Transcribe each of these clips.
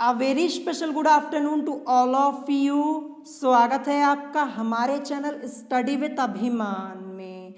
A very special good afternoon to all of you. स्वागत है आपका हमारे चैनल स्टडी विद अभिमान में।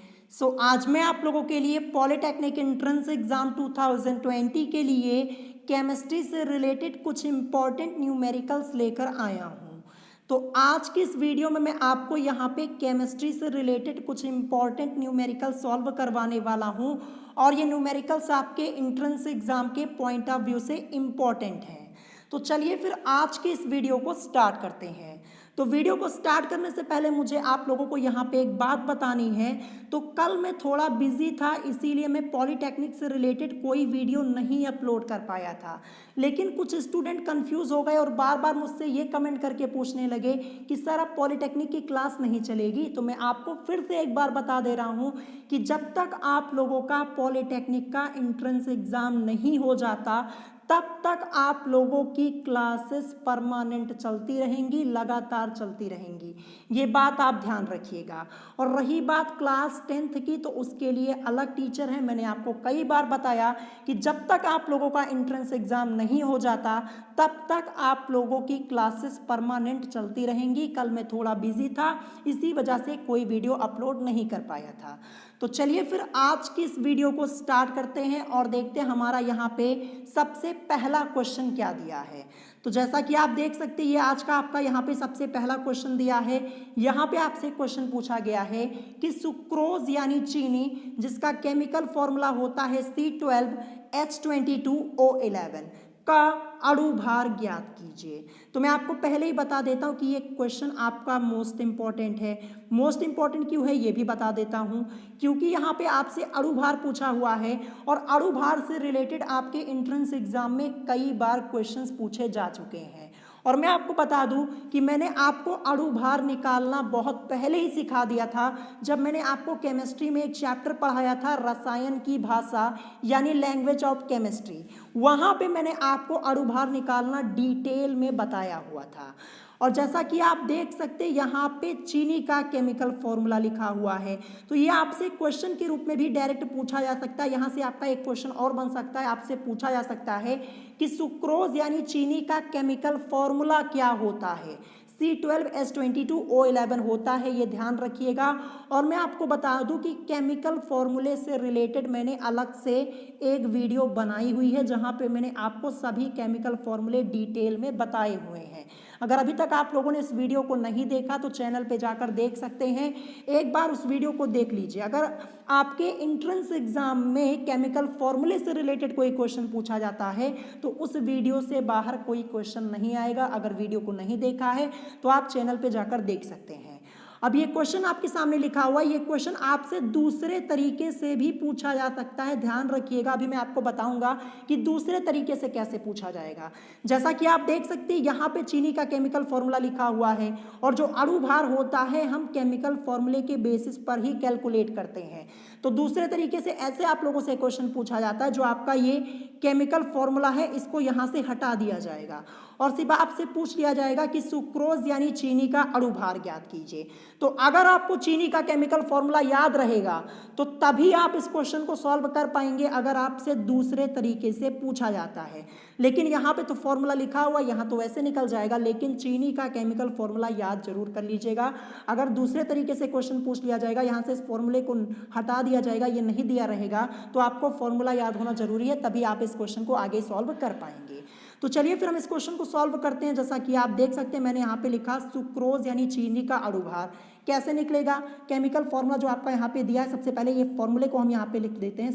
आज मैं आप लोगों के लिए पॉलिटेक्निक एंट्रेंस एग्जाम 2020 के लिए केमिस्ट्री से रिलेटेड कुछ इंपॉर्टेंट न्यूमेरिकल्स लेकर आया हूँ। तो आज की इस वीडियो में मैं आपको यहाँ पे केमिस्ट्री से रिलेटेड कुछ इंपॉर्टेंट न्यूमेरिकल सॉल्व करवाने वाला हूँ और ये न्यूमेरिकल्स आपके एंट्रेंस एग्जाम के पॉइंट ऑफ व्यू से इम्पॉर्टेंट हैं। तो चलिए फिर आज के इस वीडियो को स्टार्ट करते हैं। तो वीडियो को स्टार्ट करने से पहले मुझे आप लोगों को यहाँ पे एक बात बतानी है। तो कल मैं थोड़ा बिजी था, इसीलिए मैं पॉलिटेक्निक से रिलेटेड कोई वीडियो नहीं अपलोड कर पाया था। लेकिन कुछ स्टूडेंट कंफ्यूज हो गए और बार बार मुझसे ये कमेंट करके पूछने लगे कि सर अब पॉलिटेक्निक की क्लास नहीं चलेगी। तो मैं आपको फिर से एक बार बता दे रहा हूँ कि जब तक आप लोगों का पॉलिटेक्निक का एंट्रेंस एग्ज़ाम नहीं हो जाता तब तक आप लोगों की क्लासेस परमानेंट चलती रहेंगी, लगातार चलती रहेंगी। ये बात आप ध्यान रखिएगा। और रही बात क्लास 10th की, तो उसके लिए अलग टीचर है। मैंने आपको कई बार बताया कि जब तक आप लोगों का एंट्रेंस एग्ज़ाम नहीं हो जाता तब तक आप लोगों की क्लासेस परमानेंट चलती रहेंगी। कल मैं थोड़ा बिजी था, इसी वजह से कोई वीडियो अपलोड नहीं कर पाया था। तो चलिए फिर आज की इस वीडियो को स्टार्ट करते हैं और देखते हैं हमारा यहाँ पे सबसे पहला क्वेश्चन क्या दिया है। तो जैसा कि आप देख सकते हैं, ये आज का आपका यहाँ पे सबसे पहला क्वेश्चन दिया है। यहाँ पे आपसे क्वेश्चन पूछा गया है कि सुक्रोज यानी चीनी जिसका केमिकल फॉर्मूला होता है C12H22O11 का अणु भार ज्ञात कीजिए। तो मैं आपको पहले ही बता देता हूं कि ये क्वेश्चन आपका मोस्ट इंपॉर्टेंट है। मोस्ट इंपॉर्टेंट क्यों है ये भी बता देता हूं, क्योंकि यहाँ पे आपसे अणु भार पूछा हुआ है और अणु भार से रिलेटेड आपके एंट्रेंस एग्जाम में कई बार क्वेश्चंस पूछे जा चुके हैं। और मैं आपको बता दूं कि मैंने आपको अणु भार निकालना बहुत पहले ही सिखा दिया था, जब मैंने आपको केमिस्ट्री में एक चैप्टर पढ़ाया था रसायन की भाषा यानी लैंग्वेज ऑफ केमिस्ट्री। वहाँ पे मैंने आपको अणु भार निकालना डिटेल में बताया हुआ था। और जैसा कि आप देख सकते हैं यहाँ पे चीनी का केमिकल फॉर्मूला लिखा हुआ है। तो ये आपसे क्वेश्चन के रूप में भी डायरेक्ट पूछा जा सकता है। यहाँ से आपका एक क्वेश्चन और बन सकता है, आपसे पूछा जा सकता है कि सुक्रोज यानी चीनी का केमिकल फॉर्मूला क्या होता है। C12H22O11 होता है, ये ध्यान रखिएगा। और मैं आपको बता दूं कि केमिकल फॉर्मूले से रिलेटेड मैंने अलग से एक वीडियो बनाई हुई है जहां पे मैंने आपको सभी केमिकल फॉर्मूले डिटेल में बताए हुए हैं। अगर अभी तक आप लोगों ने इस वीडियो को नहीं देखा तो चैनल पे जाकर देख सकते हैं, एक बार उस वीडियो को देख लीजिए। अगर आपके एंट्रेंस एग्जाम में केमिकल फॉर्मूले से रिलेटेड कोई क्वेश्चन पूछा जाता है तो उस वीडियो से बाहर कोई क्वेश्चन नहीं आएगा। अगर वीडियो को नहीं देखा है तो आप चैनल पे जाकर देख सकते हैं। अब ये क्वेश्चन आपके सामने लिखा हुआ है, ये क्वेश्चन आपसे दूसरे तरीके से भी पूछा जा सकता है। ध्यान रखिएगा, अभी मैं आपको बताऊंगा कि दूसरे तरीके से कैसे पूछा जाएगा। जैसा कि आप देख सकते हैं यहाँ पे चीनी का केमिकल फॉर्मूला लिखा हुआ है और जो अणु भार होता है हम केमिकल फॉर्मूले के बेसिस पर ही कैलकुलेट करते हैं। तो दूसरे तरीके से ऐसे आप लोगों से क्वेश्चन पूछा जाता है, जो आपका ये केमिकल फॉर्मूला है इसको यहाँ से हटा दिया जाएगा और सिर्फ आपसे पूछ लिया जाएगा कि सुक्रोज यानी चीनी का अणु भार ज्ञात कीजिए। तो अगर आपको चीनी का केमिकल फॉर्मूला याद रहेगा तो तभी आप इस क्वेश्चन को सॉल्व कर पाएंगे, अगर आपसे दूसरे तरीके से पूछा जाता है। लेकिन यहाँ पे तो फॉर्मूला लिखा हुआ, यहाँ तो वैसे निकल जाएगा, लेकिन चीनी का केमिकल फॉर्मूला याद जरूर कर लीजिएगा। अगर दूसरे तरीके से क्वेश्चन पूछ लिया जाएगा, यहाँ से इस फॉर्मूले को हटा दिया जाएगा, ये नहीं दिया रहेगा, तो आपको फॉर्मूला याद होना जरूरी है, तभी आप इस क्वेश्चन को आगे सॉल्व कर पाएंगे। तो चलिए फिर हम इस क्वेश्चन को सॉल्व करते हैं। जैसा कि आप देख सकते हैं मैंने यहाँ पे लिखा सुक्रोज यानी चीनी का अणु भार कैसे निकलेगा। केमिकल फॉर्मूला जो आपका यहाँ पे दिया है, सबसे पहले ये फॉर्मूले को हम यहाँ पे लिख देते हैं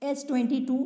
C12H22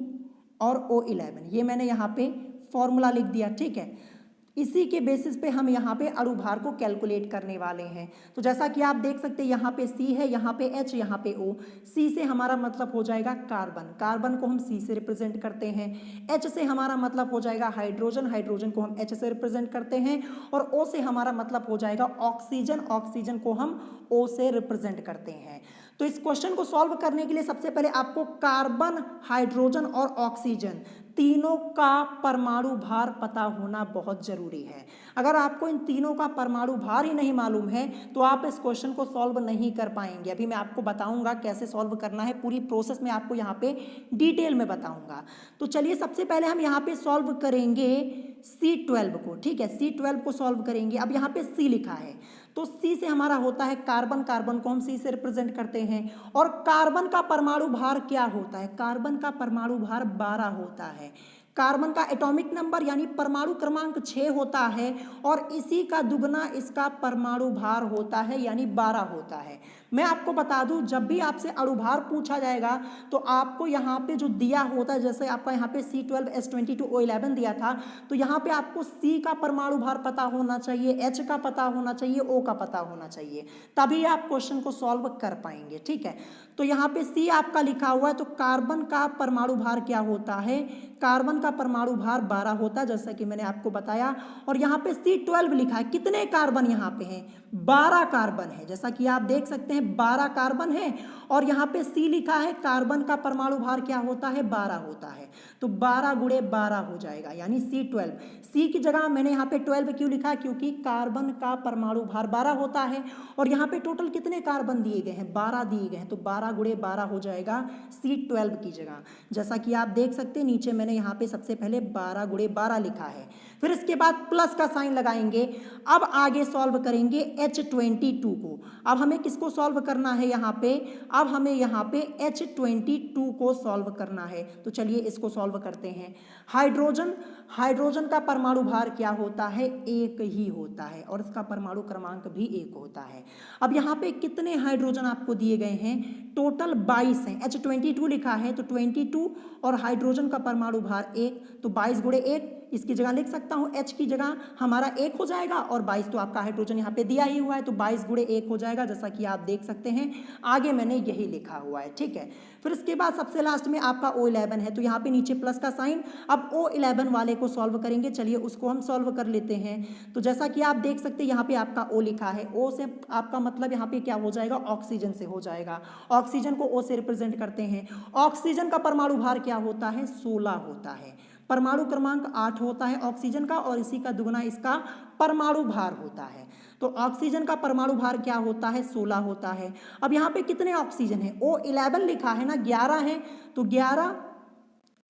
और O11, ये मैंने यहाँ पे फॉर्मूला लिख दिया, ठीक है। इसी के बेसिस पे हम यहाँ पे अणु भार को कैलकुलेट करने वाले हैं। तो जैसा कि आप देख सकते हैं यहाँ पे C है, यहाँ पे H, यहाँ पे O। C से हमारा मतलब हो जाएगा कार्बन, कार्बन को हम C से रिप्रेजेंट करते हैं। H से हमारा मतलब हो जाएगा हाइड्रोजन, हाइड्रोजन को हम H से रिप्रेजेंट करते हैं। और O से हमारा मतलब हो जाएगा ऑक्सीजन, ऑक्सीजन को हम O से रिप्रेजेंट करते हैं। तो इस क्वेश्चन को सॉल्व करने के लिए सबसे पहले आपको कार्बन, हाइड्रोजन और ऑक्सीजन तीनों का परमाणु भार पता होना बहुत जरूरी है। अगर आपको इन तीनों का परमाणु भार ही नहीं मालूम है तो आप इस क्वेश्चन को सॉल्व नहीं कर पाएंगे। अभी मैं आपको बताऊंगा कैसे सॉल्व करना है, पूरी प्रोसेस में आपको यहाँ पे डिटेल में बताऊंगा। तो चलिए सबसे पहले हम यहाँ पे सॉल्व करेंगे C12 को, ठीक है, C12 को सॉल्व करेंगे। अब यहाँ पे C लिखा है तो C से हमारा होता है कार्बन, कार्बन को हम C से रिप्रेजेंट करते हैं। और कार्बन का परमाणु भार क्या होता है? कार्बन का परमाणु भार 12 होता है। कार्बन का एटॉमिक नंबर यानी परमाणु क्रमांक 6 होता है और इसी का दुगना इसका परमाणु भार होता है यानी 12 होता है। मैं आपको बता दूं, जब भी आपसे अणुभार पूछा जाएगा तो आपको यहाँ पे जो दिया होता है, जैसे आपका यहाँ पे C12H22O11 दिया था, तो यहाँ पे आपको C का परमाणु भार पता होना चाहिए, H का पता होना चाहिए, O का पता होना चाहिए, तभी आप क्वेश्चन को सॉल्व कर पाएंगे, ठीक है। तो यहाँ पे C आपका लिखा हुआ है, तो कार्बन का परमाणु भार क्या होता है? कार्बन का परमाणु भार 12 होता है, जैसा कि मैंने आपको बताया। और यहाँ पे C12 लिखा है, कितने कार्बन यहाँ पे हैं? 12 कार्बन है, जैसा कि आप देख सकते हैं 12 कार्बन है। और यहाँ पे C लिखा है, कार्बन का परमाणु भार क्या होता है? 12 होता है, तो 12 गुणे 12 हो जाएगा यानी C12। C की जगह मैंने यहाँ पे 12 क्यों लिखा है? क्योंकि कार्बन का परमाणु भार 12 होता है और यहाँ पे टोटल कितने कार्बन दिए गए हैं? 12 दिए गए हैं, तो 12 गुणे 12 हो जाएगा C12 की जगह। जैसा कि आप देख सकते हैं नीचे मैंने यहाँ पे सबसे पहले 12 गुणे 12 लिखा है, फिर इसके बाद प्लस का साइन लगाएंगे। अब आगे सॉल्व करेंगे H22 को। अब हमें किसको सॉल्व करना है यहाँ पे? अब हमें यहाँ पे H22 को सॉल्व करना है, तो चलिए इसको सॉल्व करते हैं। हाइड्रोजन, हाइड्रोजन का परमाणु भार क्या होता है? 1 ही होता है और इसका परमाणु क्रमांक भी 1 होता है। अब यहाँ पे कितने हाइड्रोजन आपको दिए गए हैं? टोटल 22 हैं। H22 लिखा है तो 22 और हाइड्रोजन का परमाणु भार 1, तो 22 गुणे 1 इसकी जगह लिख सकता हूँ, H की जगह हमारा 1 हो जाएगा और 22 तो आपका हाइड्रोजन यहाँ पे दिया ही हुआ है, तो 22 गुणे 1 हो जाएगा, जैसा कि आप देख सकते हैं। आगे मैंने यही लिखा हुआ है, ठीक है। फिर इसके बाद सबसे लास्ट में आपका O11 है, तो यहाँ पे नीचे प्लस का साइन। अब O11 वाले को सॉल्व करेंगे, चलिए उसको हम सॉल्व कर लेते हैं। तो जैसा कि आप देख सकते हैं यहाँ पे आपका O लिखा है, O से आपका मतलब यहाँ पे क्या हो जाएगा? ऑक्सीजन से हो जाएगा। ऑक्सीजन को O से रिप्रेजेंट करते हैं। ऑक्सीजन का परमाणु भार क्या होता है? 16 होता है। परमाणु क्रमांक 8 होता है ऑक्सीजन का और इसी का दुगना इसका परमाणु भार होता है। तो ऑक्सीजन का परमाणु भार क्या होता है? 16 होता है। अब यहाँ पे कितने ऑक्सीजन है? O11 लिखा है ना, 11 है, तो 11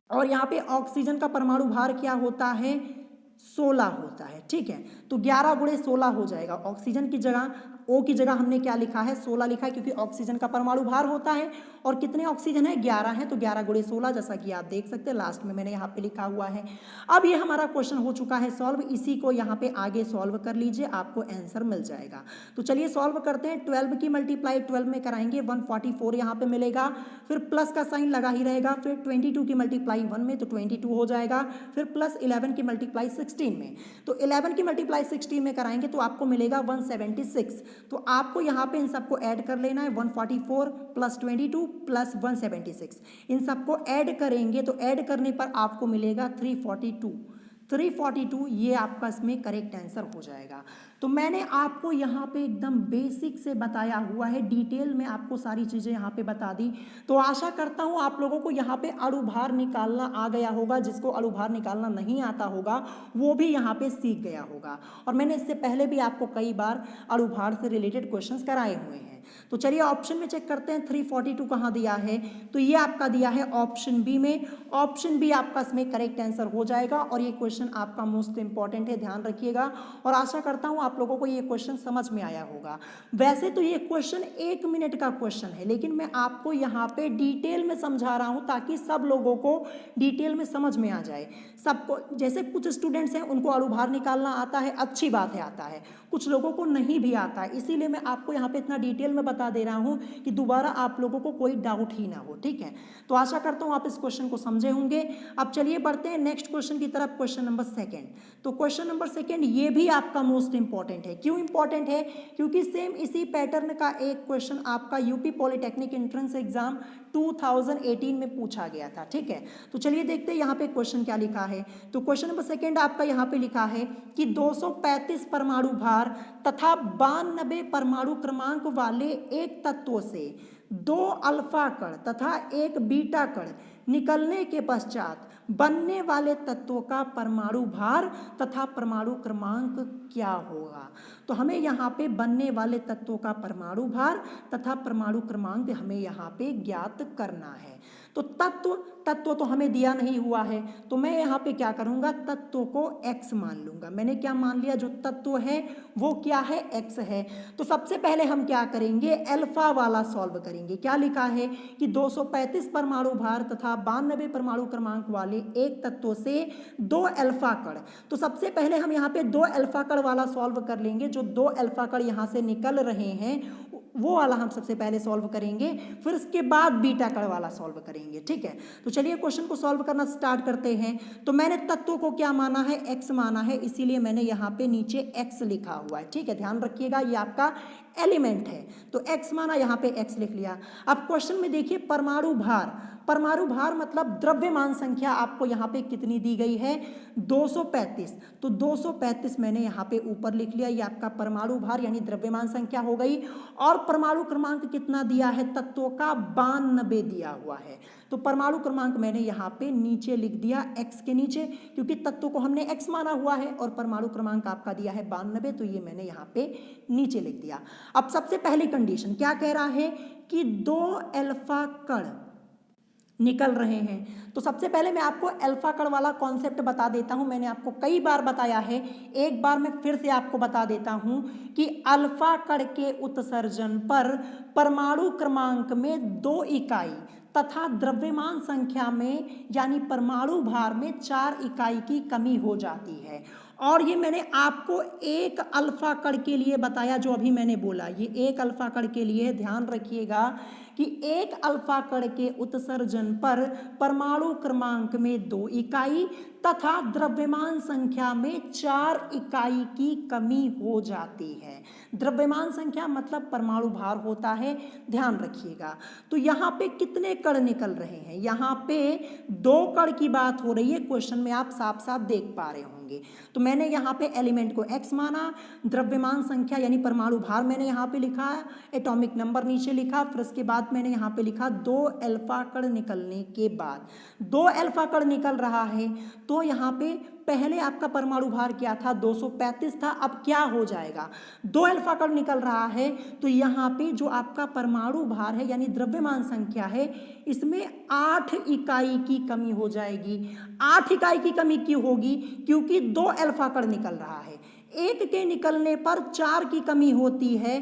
और यहाँ पे ऑक्सीजन का परमाणु भार क्या होता है? 16 होता है, ठीक है। तो 11 गुणे 16 हो जाएगा। ऑक्सीजन की जगह O की जगह हमने क्या लिखा है? 16 लिखा है, क्योंकि ऑक्सीजन का परमाणु भार होता है। और कितने ऑक्सीजन है? 11 है, तो 11 गुणे 16, जैसा कि आप देख सकते हैं लास्ट में मैंने यहाँ पे लिखा हुआ है। अब ये हमारा क्वेश्चन हो चुका है सॉल्व, इसी को यहाँ पे आगे सॉल्व कर लीजिए, आपको आंसर मिल जाएगा। तो चलिए सॉल्व करते हैं। 12 की मल्टीप्लाई 12 में कराएंगे, 144 यहाँ पे मिलेगा, फिर प्लस का साइन लगा ही रहेगा। फिर 22 की मल्टीप्लाई 1 में तो 22 हो जाएगा, फिर प्लस 11 की मल्टीप्लाई 16 में, तो 11 की मल्टीप्लाई 16 में कराएंगे तो आपको मिलेगा 176। तो आपको यहाँ पे इन सबको ऐड कर लेना है, 144 प्लस 22 प्लस 176, इन सबको ऐड करेंगे तो ऐड करने पर आपको मिलेगा 342, ये आपका इसमें करेक्ट आंसर हो जाएगा। तो मैंने आपको यहाँ पे एकदम बेसिक से बताया हुआ है, डिटेल में आपको सारी चीज़ें यहाँ पे बता दी। तो आशा करता हूँ आप लोगों को यहाँ पे अणुभार निकालना आ गया होगा, जिसको अणुभार निकालना नहीं आता होगा वो भी यहाँ पे सीख गया होगा। और मैंने इससे पहले भी आपको कई बार अणुभार से रिलेटेड क्वेश्चंस कराए हुए हैं। तो चलिए ऑप्शन में चेक करते हैं 342 कहाँ दिया है, तो ये आपका दिया है ऑप्शन बी में। ऑप्शन बी आपका इसमें करेक्ट आंसर हो जाएगा और ये क्वेश्चन आपका मोस्ट इंपॉर्टेंट है, ध्यान रखिएगा। और आशा करता हूँ आप लोगों को ये क्वेश्चन समझ में आया होगा। वैसे तो ये क्वेश्चन 1 मिनट का क्वेश्चन है, लेकिन मैं आपको यहाँ पे डिटेल में समझा रहा हूँ ताकि सब लोगों को डिटेल में समझ में आ जाए। सबको, जैसे कुछ स्टूडेंट्स हैं उनको अणुभार निकालना आता है, अच्छी बात है आता है, कुछ लोगों को नहीं भी आता है, इसीलिए मैं आपको यहाँ पे इतना डिटेल में बता दे रहा हूँ कि दोबारा आप लोगों को कोई डाउट ही ना हो, ठीक है। तो आशा करता हूँ आप इस क्वेश्चन को समझे होंगे। अब चलिए बढ़ते हैं नेक्स्ट क्वेश्चन की तरफ, क्वेश्चन नंबर 2। तो क्वेश्चन नंबर 2 ये भी आपका मोस्ट इंपॉर्टेंट है। क्यों इंपॉर्टेंट है? क्योंकि सेम इसी पैटर्न का एक क्वेश्चन आपका यूपी पॉलिटेक्निक एंट्रेंस एग्जाम 2018 में पूछा गया था, ठीक है। तो चलिए देखते हैं यहाँ पे क्वेश्चन क्या लिखा है। तो क्वेश्चन नंबर 2 आपका यहाँ पे लिखा है कि 235 परमाणु भार तथा 92 परमाणु क्रमांक वाले एक तत्व से दो अल्फा कण तथा एक बीटा कण निकलने के पश्चात बनने वाले तत्वों का परमाणु भार तथा परमाणु क्रमांक क्या होगा। तो हमें यहाँ पे बनने वाले तत्वों का परमाणु भार तथा परमाणु क्रमांक हमें यहाँ पे ज्ञात करना है। तो तत्व तो हमें दिया नहीं हुआ है, तो मैं यहाँ पे क्या करूँगा, तत्वों को x मान लूँगा। मैंने क्या मान लिया, जो तत्व है वो क्या है, x है। तो सबसे पहले हम क्या करेंगे, अल्फा वाला सॉल्व करेंगे। क्या लिखा है कि 235 परमाणु भार तथा 92 परमाणु क्रमांक वाले एक तत्व से दो अल्फा कण। तो सबसे पहले हम यहाँ पे दो अल्फा कण वाला सॉल्व कर लेंगे। जो दो अल्फा कण यहाँ से निकल रहे हैं वो वाला हम सबसे पहले सॉल्व करेंगे, फिर उसके बाद बीटा कण वाला सॉल्व करेंगे। ठीक है, तो चलिए क्वेश्चन को सॉल्व करना स्टार्ट करते हैं। तो मैंने तत्वों को क्या माना है, x माना है, इसीलिए मैंने यहाँ पे नीचे x लिखा हुआ है। ठीक है, ध्यान रखिएगा ये आपका एलिमेंट है, तो x माना, यहाँ पे x लिख लिया। अब क्वेश्चन में देखिए परमाणु भार मतलब द्रव्यमान संख्या आपको यहाँ पे कितनी दी गई है, 235। तो 235 मैंने यहाँ पे ऊपर लिख लिया, ये आपका परमाणु भार यानी द्रव्यमान संख्या हो गई। और परमाणु क्रमांक कितना दिया है, तत्वों का 92 दिया हुआ है। तो परमाणु क्रमांक मैंने यहाँ पे नीचे लिख दिया x के नीचे, क्योंकि तत्वों को हमने x माना हुआ है और परमाणु क्रमांक आपका दिया है 92, तो ये मैंने यहाँ पे नीचे लिख दिया। अब सबसे पहली कंडीशन क्या कह रहा है कि दो अल्फा कण निकल रहे हैं। तो सबसे पहले मैं आपको अल्फा कण वाला कॉन्सेप्ट बता देता हूं। मैंने आपको कई बार बताया है, एक बार मैं फिर से आपको बता देता हूं कि अल्फा कण के उत्सर्जन पर परमाणु क्रमांक में 2 इकाई तथा द्रव्यमान संख्या में यानी परमाणु भार में 4 इकाई की कमी हो जाती है। और ये मैंने आपको एक अल्फा कण के लिए बताया, जो अभी मैंने बोला, ये एक अल्फा कण के लिए। ध्यान रखिएगा कि एक अल्फा कण के उत्सर्जन पर परमाणु क्रमांक में 2 इकाई तथा द्रव्यमान संख्या में 4 इकाई की कमी हो जाती है। द्रव्यमान संख्या मतलब परमाणु भार होता है, ध्यान रखिएगा। तो यहाँ पे कितने कण निकल रहे हैं, यहाँ पे 2 कण की बात हो रही है, क्वेश्चन में आप साफ साफ देख पा रहे होंगे। तो मैंने यहाँ पे एलिमेंट को x माना, द्रव्यमान संख्या यानी परमाणु भार मैंने यहाँ पे लिखा, एटॉमिक नंबर नीचे लिखा, फिर उसके बाद मैंने यहाँ पे लिखा 2 अल्फा कण निकलने के बाद 2 अल्फा कण निकल रहा है। तो यहाँ पे पहले आपका परमाणु भार क्या था, 235 था, अब क्या हो जाएगा, 2 अल्फा कण निकल रहा है। तो यहाँ पे जो आपका परमाणु भार है यानी द्रव्यमान संख्या है, इसमें 8 इकाई की कमी हो जाएगी। 8 इकाई की कमी क्यों होगी, क्योंकि 2 अल्फा कण निकल रहा है, एक के निकलने पर 4 की कमी होती है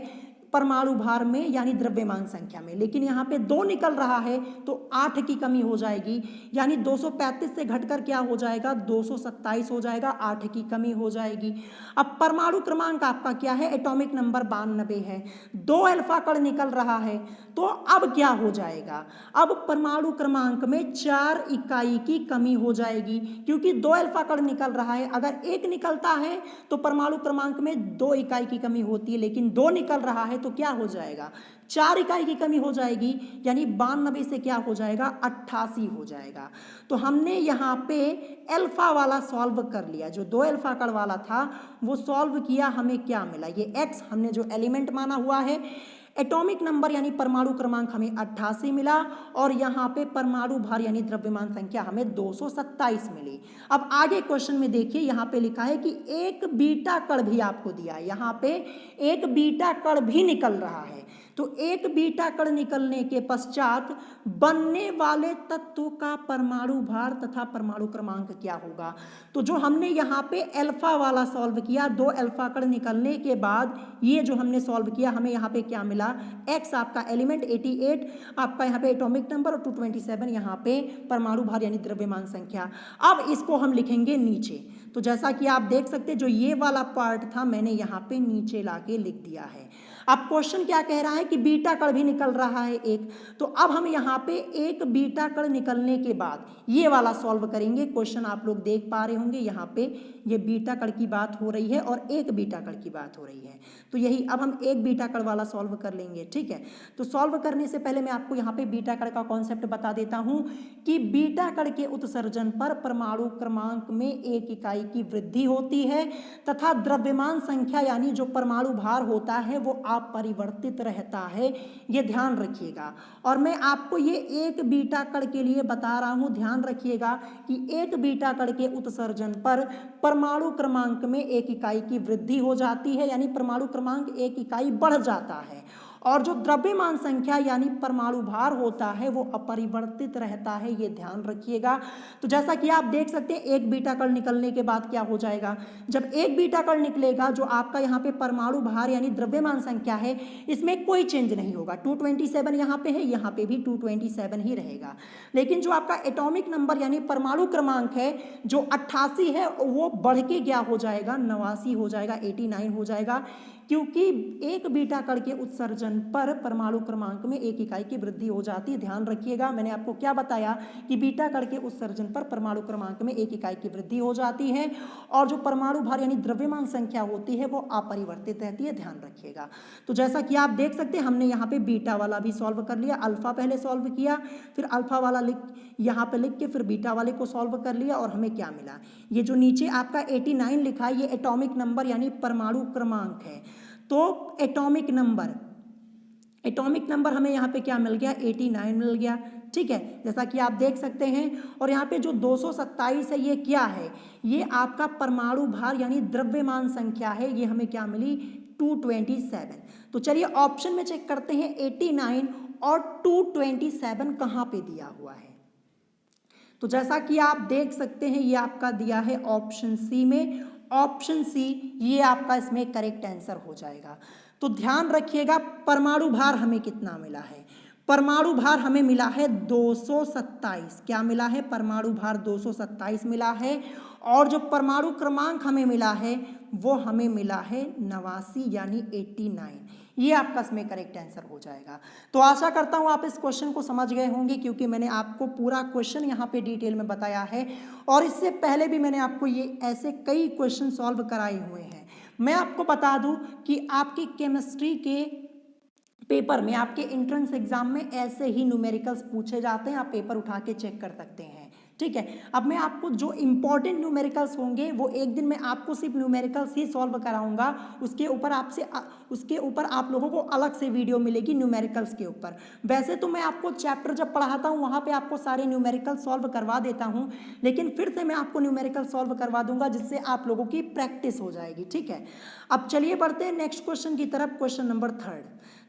परमाणु भार में यानी द्रव्यमान संख्या में, लेकिन यहाँ पे 2 निकल रहा है तो 8 की कमी हो जाएगी, यानी 235 से घटकर क्या हो जाएगा, 227 हो जाएगा, 8 की कमी हो जाएगी। अब परमाणु क्रमांक आपका क्या है, एटॉमिक नंबर 92 है, 2 अल्फा कण निकल रहा है, तो अब क्या हो जाएगा, अब परमाणु क्रमांक में 4 इकाई की कमी हो जाएगी, क्योंकि 2 अल्फा कण निकल रहा है। अगर एक निकलता है तो परमाणु क्रमांक में 2 इकाई की कमी होती है, लेकिन 2 निकल रहा है तो क्या हो जाएगा, 4 इकाई की कमी हो जाएगी, यानी 92 से क्या हो जाएगा, 88 हो जाएगा। तो हमने यहाँ पे अल्फा वाला सॉल्व कर लिया, जो 2 अल्फा कण वाला था वो सॉल्व किया, हमें क्या मिला, ये x हमने जो एलिमेंट माना हुआ है, एटॉमिक नंबर यानी परमाणु क्रमांक हमें 88 मिला, और यहाँ पे परमाणु भार यानी द्रव्यमान संख्या हमें 227 मिली। अब आगे क्वेश्चन में देखिए, यहाँ पे लिखा है कि एक बीटा कण भी आपको दिया है, यहाँ पे एक बीटा कण भी निकल रहा है। तो एक बीटा कण निकलने के पश्चात बनने वाले तत्व का परमाणु भार तथा परमाणु क्रमांक क्या होगा। तो जो हमने यहाँ पे अल्फा वाला सॉल्व किया, 2 अल्फा कण निकलने के बाद ये जो हमने सॉल्व किया, हमें यहाँ पे क्या मिला, x आपका एलिमेंट 88 आपका यहाँ पे एटॉमिक नंबर, और 227 यहाँ पे परमाणु भार यानी द्रव्यमान संख्या। अब इसको हम लिखेंगे नीचे। तो जैसा कि आप देख सकते, जो ये वाला पार्ट था मैंने यहाँ पे नीचे लाके लिख दिया है। अब क्वेश्चन क्या कह रहा है कि बीटा कण भी निकल रहा है एक, तो अब हम यहाँ पे एक बीटा कण निकलने के बाद ये वाला सॉल्व करेंगे। क्वेश्चन आप लोग देख पा रहे होंगे, यहाँ पे ये बीटा कण की बात हो रही है और एक बीटा कण की बात हो रही है, तो यही अब हम एक बीटा कण वाला सॉल्व कर लेंगे। ठीक है, तो सॉल्व करने से पहले मैं आपको यहाँ पे बीटा कण का कॉन्सेप्ट बता देता हूँ कि बीटा कण के उत्सर्जन पर परमाणु क्रमांक में 1 इकाई इकाई की वृद्धि होती है तथा द्रव्यमान संख्या यानी जो परमाणु भार होता है वो अपरिवर्तित रहता है, ये ध्यान रखिएगा। और मैं आपको ये एक बीटा कण के लिए बता रहा हूँ, ध्यान रखिएगा कि एक बीटा कण के उत्सर्जन पर परमाणु क्रमांक में 1 इकाई की वृद्धि हो जाती है, यानी परमाणु क्रमांक 1 इकाई बढ़ जाता है। और जो द्रव्यमान संख्या यानी परमाणु भार होता है वो अपरिवर्तित रहता है, ये ध्यान रखिएगा। तो जैसा कि आप देख सकते हैं एक बीटा कण निकलने के बाद क्या हो जाएगा, जब एक बीटा कण निकलेगा जो आपका यहाँ पे परमाणु भार यानी द्रव्यमान संख्या है इसमें कोई चेंज नहीं होगा। 227 यहाँ पे है, यहाँ पे भी 227 ही रहेगा। लेकिन जो आपका एटॉमिक नंबर यानी परमाणु क्रमांक है जो 88 है वो बढ़ के क्या हो जाएगा, 89 हो जाएगा, 89 हो जाएगा, क्योंकि एक बीटा कण के उत्सर्जन पर परमाणु क्रमांक में 1 इकाई की वृद्धि हो जाती है। ध्यान रखिएगा, मैंने आपको क्या बताया कि बीटा कण के उत्सर्जन पर परमाणु क्रमांक में 1 इकाई की वृद्धि हो जाती है और जो परमाणु भार यानी द्रव्यमान संख्या होती है वो अपरिवर्तित रहती है, ध्यान रखिएगा। तो जैसा कि आप देख सकते हैं हमने यहाँ पे बीटा वाला भी सॉल्व कर लिया, अल्फा पहले सॉल्व किया, फिर अल्फा वाला यहाँ पे लिख के फिर बीटा वाले को सॉल्व कर लिया और हमें क्या मिला, ये जो नीचे आपका 89 लिखा है ये एटॉमिक नंबर यानी परमाणु क्रमांक है। तो एटॉमिक नंबर हमें यहाँ पे क्या मिल गया, 89 मिल गया, ठीक है, जैसा कि आप देख सकते हैं। और यहाँ पे जो 227 है ये क्या है, ये आपका परमाणु भार यानी द्रव्यमान संख्या है, ये हमें क्या मिली, 227। तो चलिए ऑप्शन में चेक करते हैं 89 और 227 कहाँ पे दिया हुआ है। तो जैसा कि आप देख सकते हैं ये आपका दिया है ऑप्शन सी में, ऑप्शन सी ये आपका इसमें करेक्ट आंसर हो जाएगा। तो ध्यान रखिएगा परमाणु भार हमें कितना मिला है, परमाणु भार हमें मिला है 227, क्या मिला है, परमाणु भार 227 मिला है। और जो परमाणु क्रमांक हमें मिला है वो हमें मिला है 89 यानी 89, ये आपका इसमें करेक्ट आंसर हो जाएगा। तो आशा करता हूँ आप इस क्वेश्चन को समझ गए होंगे क्योंकि मैंने आपको पूरा क्वेश्चन यहाँ पे डिटेल में बताया है और इससे पहले भी मैंने आपको ये ऐसे कई क्वेश्चन सॉल्व कराए हुए हैं। मैं आपको बता दूं कि आपकी केमिस्ट्री के पेपर में, आपके एंट्रेंस एग्जाम में ऐसे ही न्यूमेरिकल्स पूछे जाते हैं, आप पेपर उठा के चेक कर सकते हैं, ठीक है। अब मैं आपको जो इंपॉर्टेंट न्यूमेरिकल्स होंगे वो एक दिन मैं आपको सिर्फ न्यूमेरिकल्स ही सॉल्व कराऊंगा, उसके ऊपर आप लोगों को अलग से वीडियो मिलेगी न्यूमेरिकल्स के ऊपर। वैसे तो मैं आपको चैप्टर जब पढ़ाता हूँ वहाँ पे आपको सारे न्यूमेरिकल सॉल्व करवा देता हूँ, लेकिन फिर से मैं आपको न्यूमेरिकल सॉल्व करवा दूंगा जिससे आप लोगों की प्रैक्टिस हो जाएगी, ठीक है। अब चलिए बढ़ते हैं नेक्स्ट क्वेश्चन की तरफ, क्वेश्चन नंबर 3।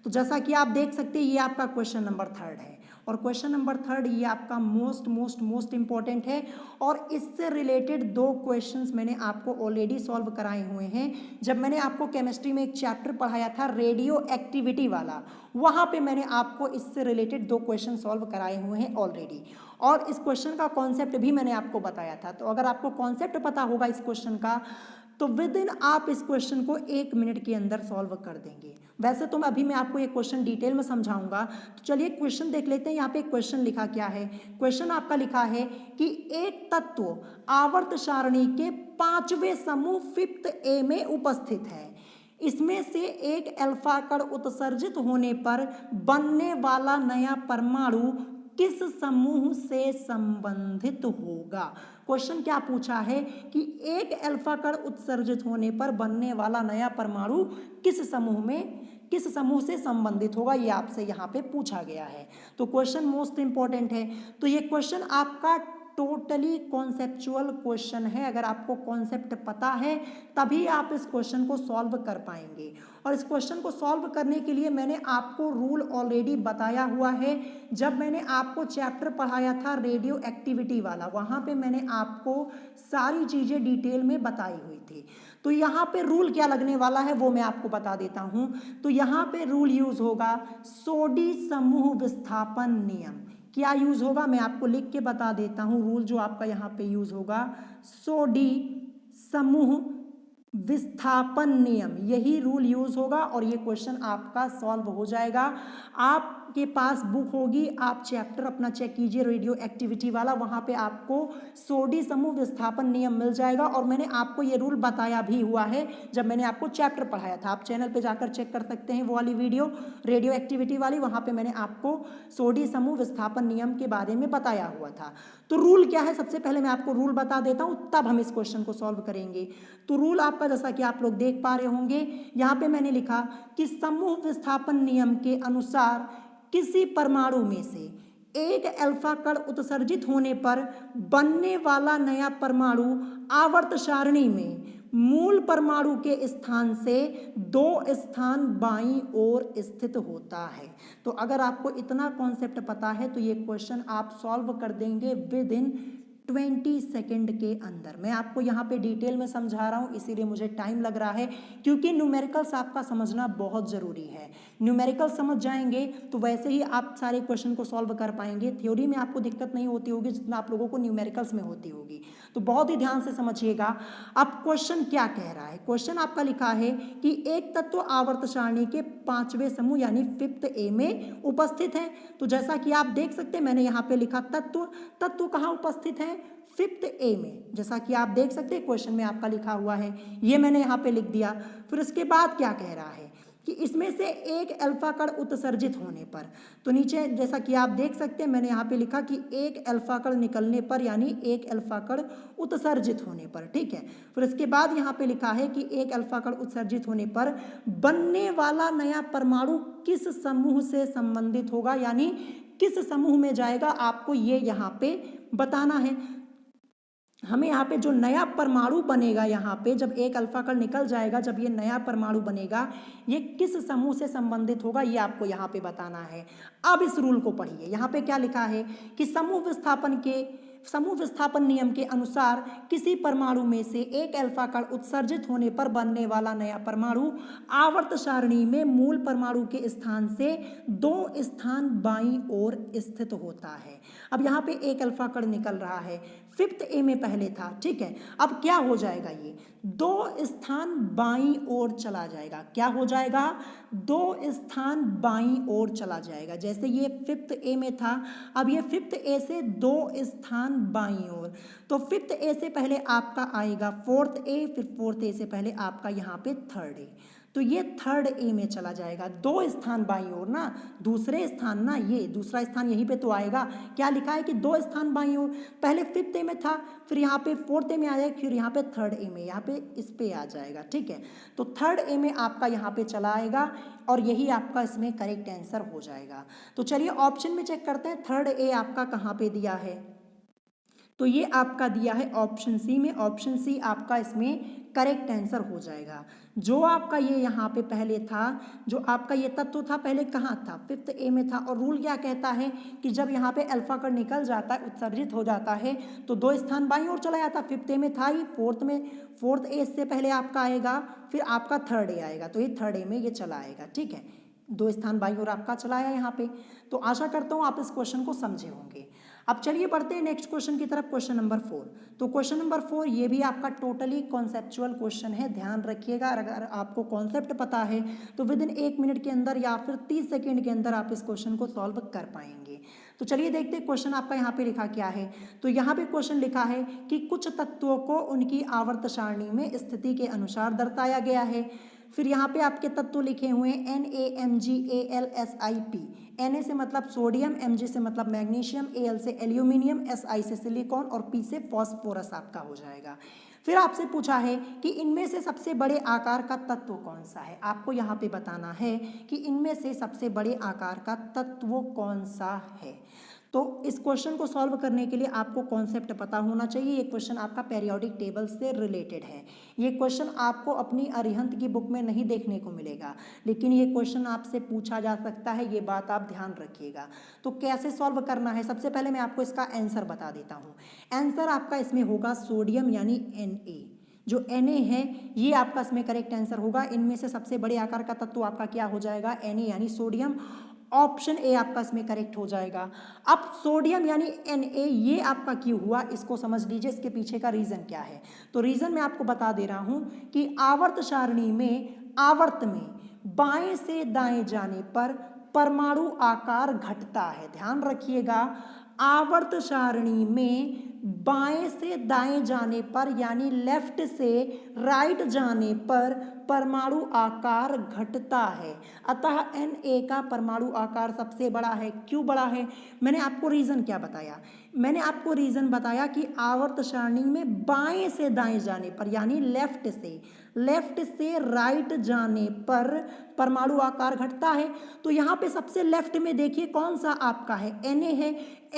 तो जैसा कि आप देख सकते हैं ये आपका क्वेश्चन नंबर 3 है और क्वेश्चन नंबर 3 ये आपका मोस्ट इंपॉर्टेंट है और इससे रिलेटेड 2 क्वेश्चंस मैंने आपको ऑलरेडी सॉल्व कराए हुए हैं। जब मैंने आपको केमिस्ट्री में एक चैप्टर पढ़ाया था रेडियो एक्टिविटी वाला, वहाँ पे मैंने आपको इससे रिलेटेड 2 क्वेश्चन सॉल्व कराए हुए हैं ऑलरेडी और इस क्वेश्चन का कॉन्सेप्ट भी मैंने आपको बताया था। तो अगर आपको कॉन्सेप्ट पता होगा इस क्वेश्चन का तो विद इन आप इस क्वेश्चन को 1 मिनट के अंदर सॉल्व कर देंगे। वैसे तो अभी मैं आपको ये क्वेश्चन डिटेल में समझाऊंगा, तो चलिए क्वेश्चन देख लेते हैं। यहाँ पे क्वेश्चन लिखा क्या है, क्वेश्चन आपका लिखा है कि एक तत्व आवर्त सारणी के 5वें समूह 5th A में उपस्थित है, इसमें से एक अल्फा कण उत्सर्जित होने पर बनने वाला नया परमाणु किस समूह से संबंधित होगा। क्वेश्चन क्या पूछा है कि एक अल्फा कण उत्सर्जित होने पर बनने वाला नया परमाणु किस समूह से संबंधित होगा, ये आपसे यहाँ पे पूछा गया है। तो क्वेश्चन मोस्ट इंपॉर्टेंट है। तो ये क्वेश्चन आपका टोटली कॉन्सेप्चुअल क्वेश्चन है, अगर आपको कॉन्सेप्ट पता है तभी आप इस क्वेश्चन को सॉल्व कर पाएंगे। और इस क्वेश्चन को सॉल्व करने के लिए मैंने आपको रूल ऑलरेडी बताया हुआ है। जब मैंने आपको चैप्टर पढ़ाया था रेडियो एक्टिविटी वाला, वहाँ पे मैंने आपको सारी चीज़ें डिटेल में बताई हुई थी। तो यहाँ पे रूल क्या लगने वाला है वो मैं आपको बता देता हूँ। तो यहाँ पे रूल यूज होगा सोडी समूह विस्थापन नियम। क्या यूज होगा मैं आपको लिख के बता देता हूँ। रूल जो आपका यहाँ पे यूज होगा सोडी समूह विस्थापन नियम, यही रूल यूज होगा और ये क्वेश्चन आपका सॉल्व हो जाएगा। आपके पास बुक होगी, आप चैप्टर अपना चेक कीजिए रेडियो एक्टिविटी वाला, वहाँ पे आपको सोडी समूह विस्थापन नियम मिल जाएगा और मैंने आपको ये रूल बताया भी हुआ है जब मैंने आपको चैप्टर पढ़ाया था। आप चैनल पे जाकर चेक कर सकते हैं वो वाली वीडियो रेडियो एक्टिविटी वाली, वहाँ पे मैंने आपको सोडी समूह विस्थापन नियम के बारे में बताया हुआ था। तो रूल क्या है, सबसे पहले मैं आपको रूल बता देता हूँ, तब हम इस क्वेश्चन को सॉल्व करेंगे। तो रूल आपका जैसा कि आप लोग देख पा रहे होंगे, यहाँ पे मैंने लिखा कि समूह विस्थापन नियम के अनुसार किसी परमाणु में से एक अल्फा कण उत्सर्जित होने पर बनने वाला नया परमाणु आवर्त सारणी में मूल परमाणु के स्थान से 2 स्थान बाईं ओर स्थित होता है। तो अगर आपको इतना कॉन्सेप्ट पता है तो ये क्वेश्चन आप सॉल्व कर देंगे विद इन 20 सेकेंड के अंदर। मैं आपको यहाँ पे डिटेल में समझा रहा हूँ, इसीलिए मुझे टाइम लग रहा है, क्योंकि न्यूमेरिकल्स आपका समझना बहुत ज़रूरी है। न्यूमेरिकल समझ जाएंगे तो वैसे ही आप सारे क्वेश्चन को सॉल्व कर पाएंगे। थ्योरी में आपको दिक्कत नहीं होती होगी जितना आप लोगों को न्यूमेरिकल्स में होती होगी। तो बहुत ही ध्यान से समझिएगा। अब क्वेश्चन क्या कह रहा है, क्वेश्चन आपका लिखा है कि एक तत्व आवर्त सारणी के 5वें समूह यानी 5th ए में उपस्थित है। तो जैसा कि आप देख सकते हैं, मैंने यहाँ पे लिखा तत्व कहाँ उपस्थित है, 5th ए में। जैसा कि आप देख सकते हैं क्वेश्चन में आपका लिखा हुआ है, ये मैंने यहाँ पे लिख दिया। फिर उसके बाद क्या कह रहा है कि इसमें से एक अल्फा कण उत्सर्जित होने पर, तो नीचे जैसा कि आप देख सकते हैं मैंने यहाँ पे लिखा कि एक अल्फा कण निकलने पर यानी एक अल्फा कण उत्सर्जित होने पर, ठीक है। फिर इसके बाद यहाँ पे लिखा है कि एक अल्फा कण उत्सर्जित होने पर बनने वाला नया परमाणु किस समूह से संबंधित होगा, यानी किस समूह में जाएगा, आपको ये यहाँ पे बताना है। हमें यहाँ पे जो नया परमाणु बनेगा, यहाँ पे जब एक अल्फा कण निकल जाएगा, जब ये नया परमाणु बनेगा, ये किस समूह से संबंधित होगा, ये आपको यहाँ पे बताना है। अब इस रूल को पढ़िए, यहाँ पे क्या लिखा है कि समूह विस्थापन नियम के अनुसार किसी परमाणु में से एक अल्फा कण उत्सर्जित होने पर बनने वाला नया परमाणु आवर्त सारणी में मूल परमाणु के स्थान से 2 स्थान बाईं ओर स्थित होता है। अब यहाँ पे एक अल्फा कण निकल रहा है, 5th ए में पहले था, ठीक है। अब क्या हो जाएगा, ये 2 स्थान बाईं ओर चला जाएगा। क्या हो जाएगा, 2 स्थान बाईं ओर चला जाएगा। जैसे ये 5th ए में था, अब ये 5th ए से 2 स्थान बाईं ओर, तो 5th ए से पहले आपका आएगा 4th ए, फिर 4th ए से पहले आपका यहाँ पे 3rd ए, तो ये 3rd ए में चला जाएगा। 2 स्थान बाईं ओर ना, दूसरे स्थान ना, ये दूसरा स्थान यहीं पे तो आएगा। क्या लिखा है कि 2 स्थान बाईं ओर, पहले 5th ए में था, फिर यहाँ पे 4th ए में आ जाएगा, फिर यहाँ पे 3rd ए में, यहाँ पे इस पे आ जाएगा, ठीक है। तो 3rd ए में आपका यहाँ पे चला आएगा और यही आपका इसमें करेक्ट आंसर हो जाएगा। तो चलिए ऑप्शन में चेक करते हैं 3rd ए आपका कहाँ पे दिया है। तो ये आपका दिया है ऑप्शन सी में, ऑप्शन सी आपका इसमें करेक्ट आंसर हो जाएगा। जो आपका ये यहाँ पे पहले था, जो आपका ये तत्व था पहले कहाँ था, 5th ए में था। और रूल क्या कहता है कि जब यहाँ पे अल्फा कण निकल जाता है, उत्सर्जित हो जाता है, तो 2 स्थान बाईं ओर चला जाता है। 5th ए में था ही, 4th ए से पहले आपका आएगा, फिर आपका 3rd ए आएगा, तो ये 3rd ए में ये चला आएगा, ठीक है। 2 स्थान बाईं ओर आपका चला आया यहाँ पे। तो आशा करता हूँ आप इस क्वेश्चन को समझे होंगे। अब चलिए बढ़ते हैं नेक्स्ट क्वेश्चन की तरफ, क्वेश्चन नंबर 4। तो क्वेश्चन नंबर 4 ये भी आपका टोटली कॉन्सेप्चुअल क्वेश्चन है, ध्यान रखिएगा। अगर आपको कॉन्सेप्ट पता है तो विद इन 1 मिनट के अंदर या फिर 30 सेकेंड के अंदर आप इस क्वेश्चन को सॉल्व कर पाएंगे। तो चलिए देखते हैं क्वेश्चन आपका यहाँ पे लिखा क्या है। तो यहाँ पे क्वेश्चन लिखा है कि कुछ तत्वों को उनकी आवर्त सारणी में स्थिति के अनुसार दर्शाया गया है। फिर यहाँ पे आपके तत्व लिखे हुए हैं NaMgAlSiP। Na से मतलब सोडियम, Mg से मतलब मैग्नीशियम, Al से एल्यूमिनियम, Si से सिलिकॉन और P से फॉस्फोरस आपका हो जाएगा। फिर आपसे पूछा है कि इनमें से सबसे बड़े आकार का तत्व कौन सा है। आपको यहाँ पे बताना है कि इनमें से सबसे बड़े आकार का तत्व कौन सा है। तो इस क्वेश्चन को सॉल्व करने के लिए आपको कॉन्सेप्ट पता होना चाहिए। ये क्वेश्चन आपका पेरियोडिक टेबल से रिलेटेड है। ये क्वेश्चन आपको अपनी अरिहंत की बुक में नहीं देखने को मिलेगा, लेकिन ये क्वेश्चन आपसे पूछा जा सकता है, ये बात आप ध्यान रखिएगा। तो कैसे सॉल्व करना है, सबसे पहले मैं आपको इसका आंसर बता देता हूँ। आंसर आपका इसमें होगा सोडियम यानी Na। जो Na है ये आपका इसमें करेक्ट आंसर होगा। इनमें से सबसे बड़े आकार का तत्व आपका क्या हो जाएगा, Na यानी सोडियम। ऑप्शन ए आपका इसमें करेक्ट हो जाएगा। अब सोडियम यानी Na ये आपका क्यों हुआ, इसको समझ लीजिए, इसके पीछे का रीज़न क्या है। तो रीज़न मैं आपको बता दे रहा हूँ कि आवर्त सारणी में आवर्त में बाएं से दाएं जाने पर परमाणु आकार घटता है। ध्यान रखिएगा, आवर्त सारणी में बाएं से दाएं जाने पर यानी लेफ्ट से राइट जाने पर परमाणु आकार घटता है। अतः Na का परमाणु आकार सबसे बड़ा है। क्यों बड़ा है? मैंने आपको रीजन क्या बताया? मैंने आपको रीजन बताया कि आवर्त सारणी में बाएं से दाएं जाने पर यानी लेफ्ट से राइट जाने पर परमाणु आकार घटता है। तो यहाँ पे सबसे लेफ्ट में देखिए कौन सा आपका है, Na है।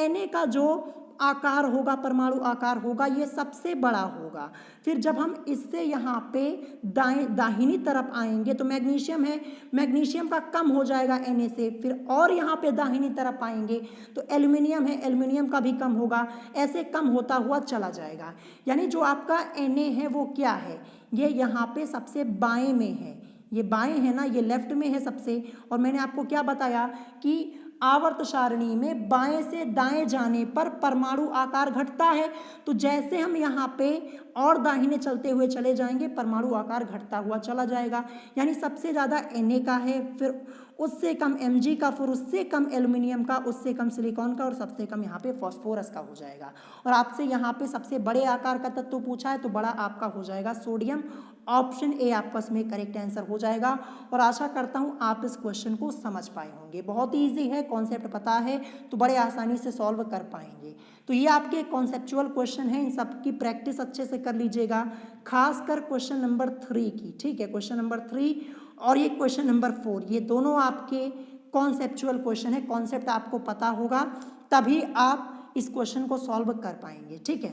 Na का जो आकार होगा, परमाणु आकार होगा, ये सबसे बड़ा होगा। फिर जब हम इससे यहाँ पे दाहिनी तरफ आएंगे तो मैग्नीशियम है, मैग्नीशियम का कम हो जाएगा Na से। फिर और यहाँ पे दाहिनी तरफ आएंगे तो एल्युमिनियम है, एल्युमिनियम का भी कम होगा, ऐसे कम होता हुआ चला जाएगा। यानी जो आपका Na है वो क्या है, ये यहाँ पे सबसे बाएं में है। ये बाएं है ना, ये लेफ्ट में है सबसे। और मैंने आपको क्या बताया कि आवर्त सारणी में बाएं से दाएं जाने पर परमाणु आकार घटता है। तो जैसे हम यहाँ पे और दाहिने चलते हुए चले जाएंगे परमाणु आकार घटता हुआ चला जाएगा। यानी सबसे ज़्यादा Na का है, फिर उससे कम Mg का, फिर उससे कम एल्युमिनियम का, उससे कम सिलिकॉन का और सबसे कम यहाँ पे फॉस्फोरस का हो जाएगा। और आपसे यहाँ पे सबसे बड़े आकार का तत्व पूछा है तो बड़ा आपका हो जाएगा सोडियम। ऑप्शन ए आपका इसमें करेक्ट आंसर हो जाएगा। और आशा करता हूँ आप इस क्वेश्चन को समझ पाए होंगे। बहुत ही ईजी है, कॉन्सेप्ट पता है तो बड़े आसानी से सॉल्व कर पाएंगे। तो ये आपके कॉन्सेप्चुअल क्वेश्चन हैं, इन सब की प्रैक्टिस अच्छे से कर लीजिएगा, खासकर क्वेश्चन नंबर 3 की। ठीक है, क्वेश्चन नंबर 3 और ये क्वेश्चन नंबर 4, ये दोनों आपके कॉन्सेप्चुअल क्वेश्चन है। कॉन्सेप्ट आपको पता होगा तभी आप इस क्वेश्चन को सॉल्व कर पाएंगे। ठीक है,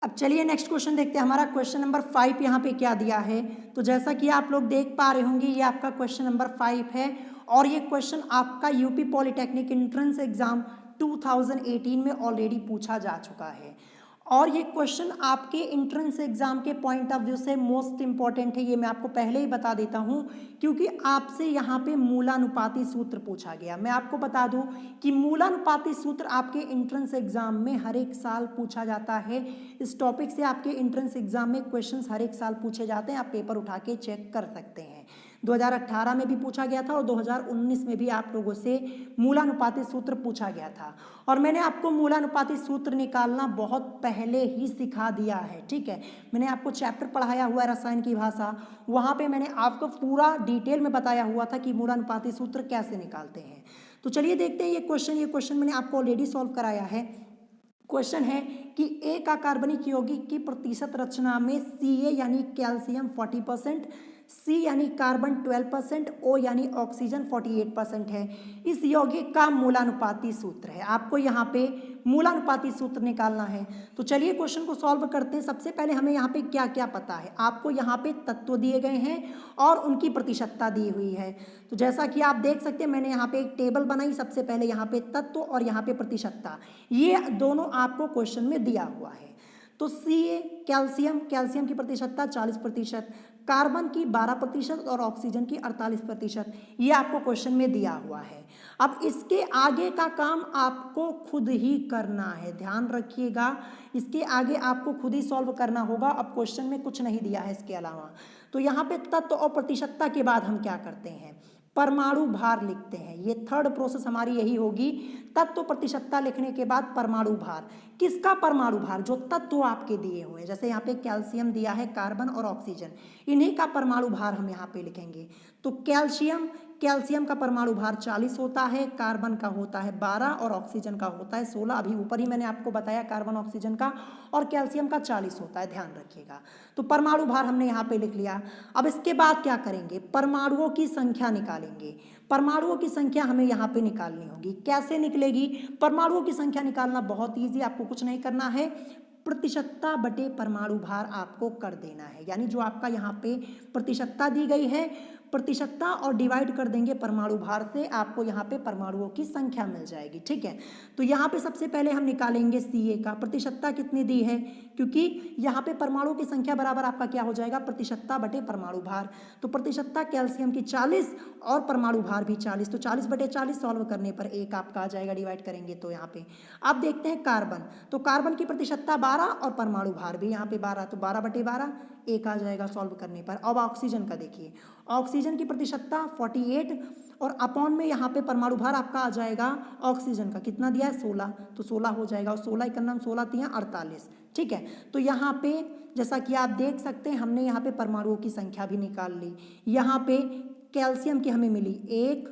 अब चलिए नेक्स्ट क्वेश्चन देखते हैं। हमारा क्वेश्चन नंबर 5 यहाँ पे क्या दिया है। तो जैसा कि आप लोग देख पा रहे होंगे ये आपका क्वेश्चन नंबर 5 है और ये क्वेश्चन आपका यूपी पॉलिटेक्निक एंट्रेंस एग्जाम 2018 में ऑलरेडी पूछा जा चुका है। और ये क्वेश्चन आपके एंट्रेंस एग्जाम के पॉइंट ऑफ व्यू से मोस्ट इंपॉर्टेंट है, ये मैं आपको पहले ही बता देता हूँ, क्योंकि आपसे यहाँ पे मूलानुपाती सूत्र पूछा गया। मैं आपको बता दूँ कि मूलानुपाती सूत्र आपके एंट्रेंस एग्जाम में हर एक साल पूछा जाता है। इस टॉपिक से आपके एंट्रेंस एग्जाम में क्वेश्चंस हर एक साल पूछे जाते हैं, आप पेपर उठा के चेक कर सकते हैं। 2018 में भी पूछा गया था और 2019 में भी आप लोगों से मूलानुपाती सूत्र पूछा गया था। और मैंने आपको मूलानुपाती सूत्र निकालना बहुत पहले ही सिखा दिया है। ठीक है, मैंने आपको चैप्टर पढ़ाया हुआ है रसायन की भाषा, वहाँ पे मैंने आपको पूरा डिटेल में बताया हुआ था कि मूलानुपाती सूत्र कैसे निकालते हैं। तो चलिए देखते हैं ये क्वेश्चन मैंने आपको ऑलरेडी सॉल्व कराया है। क्वेश्चन है कि ए का कार्बनिक यौगिक की प्रतिशत रचना में Ca यानी कैल्शियम 40%, C यानी कार्बन 12%, O यानी ऑक्सीजन 48% है। इस यौगिक का मूलानुपाती सूत्र है। आपको यहाँ पे मूलानुपाती सूत्र निकालना है। तो चलिए क्वेश्चन को सॉल्व करते हैं। सबसे पहले हमें यहाँ पे क्या क्या पता है। आपको यहाँ पे तत्व दिए गए हैं और उनकी प्रतिशतता दी हुई है। तो जैसा कि आप देख सकते हैं मैंने यहाँ पे एक टेबल बनाई। सबसे पहले यहाँ पे तत्व और यहाँ पे प्रतिशतता, ये दोनों आपको क्वेश्चन में दिया हुआ है। तो Ca कैल्शियम की प्रतिशतता 40%, कार्बन की 12% और ऑक्सीजन की 48%, ये आपको क्वेश्चन में दिया हुआ है। अब इसके आगे का काम आपको खुद ही करना है, ध्यान रखिएगा, इसके आगे आपको खुद ही सॉल्व करना होगा। अब क्वेश्चन में कुछ नहीं दिया है इसके अलावा। तो यहाँ पे तत्व और प्रतिशतता के बाद हम क्या करते हैं, परमाणु भार लिखते हैं। ये थर्ड प्रोसेस हमारी यही होगी। तत्व प्रतिशतता लिखने के बाद परमाणु भार। किसका परमाणु भार? जो तत्व आपके दिए हुए हैं, जैसे यहाँ पे कैल्शियम दिया है, कार्बन और ऑक्सीजन, इन्हीं का परमाणु भार हम यहाँ पे लिखेंगे। तो कैल्शियम का परमाणु भार 40 होता है, कार्बन का होता है 12 और ऑक्सीजन का होता है 16। अभी ऊपर ही मैंने आपको बताया कार्बन ऑक्सीजन का और कैल्शियम का 40 होता है, ध्यान रखिएगा। तो परमाणु भार हमने यहाँ पे लिख लिया। अब इसके बाद क्या करेंगे, परमाणुओं की संख्या निकालेंगे। परमाणुओं की संख्या हमें यहाँ पे निकालनी होगी। कैसे निकलेगी परमाणुओं की संख्या निकालना? बहुत ईजी, आपको कुछ नहीं करना है, प्रतिशतता बटे परमाणु भार आपको कर देना है। यानी जो आपका यहाँ पे प्रतिशतता दी गई है, प्रतिशतता और डिवाइड कर देंगे परमाणु भार से, आपको यहाँ पे परमाणुओं की संख्या मिल जाएगी। ठीक है, तो यहाँ पे सबसे पहले हम निकालेंगे Ca का। प्रतिशतता कितनी दी है, क्योंकि यहाँ पे परमाणु की संख्या बराबर आपका क्या हो जाएगा, प्रतिशतता बटे परमाणु भार। तो प्रतिशतता कैल्शियम की 40 और परमाणु भार भी 40, तो 40 बटे 40 सॉल्व करने पर 1 आपका आ जाएगा, डिवाइड करेंगे तो यहाँ पे। अब देखते हैं कार्बन। तो कार्बन की प्रतिशतता 12 और परमाणु भार भी यहाँ पे 12, तो 12 बटे 12 1 आ जाएगा सॉल्व करने पर। अब ऑक्सीजन का देखिए, ऑक्सीजन की प्रतिशतता 48 और अपॉन में यहाँ पे परमाणु भार आपका आ जाएगा ऑक्सीजन का, कितना दिया है 16, तो 16 हो जाएगा, और 16 इकन्नम 16 तियां 48। ठीक है, तो यहाँ पे जैसा कि आप देख सकते हैं हमने यहाँ पे परमाणुओं की संख्या भी निकाल ली। यहाँ पे कैल्शियम की हमें मिली 1,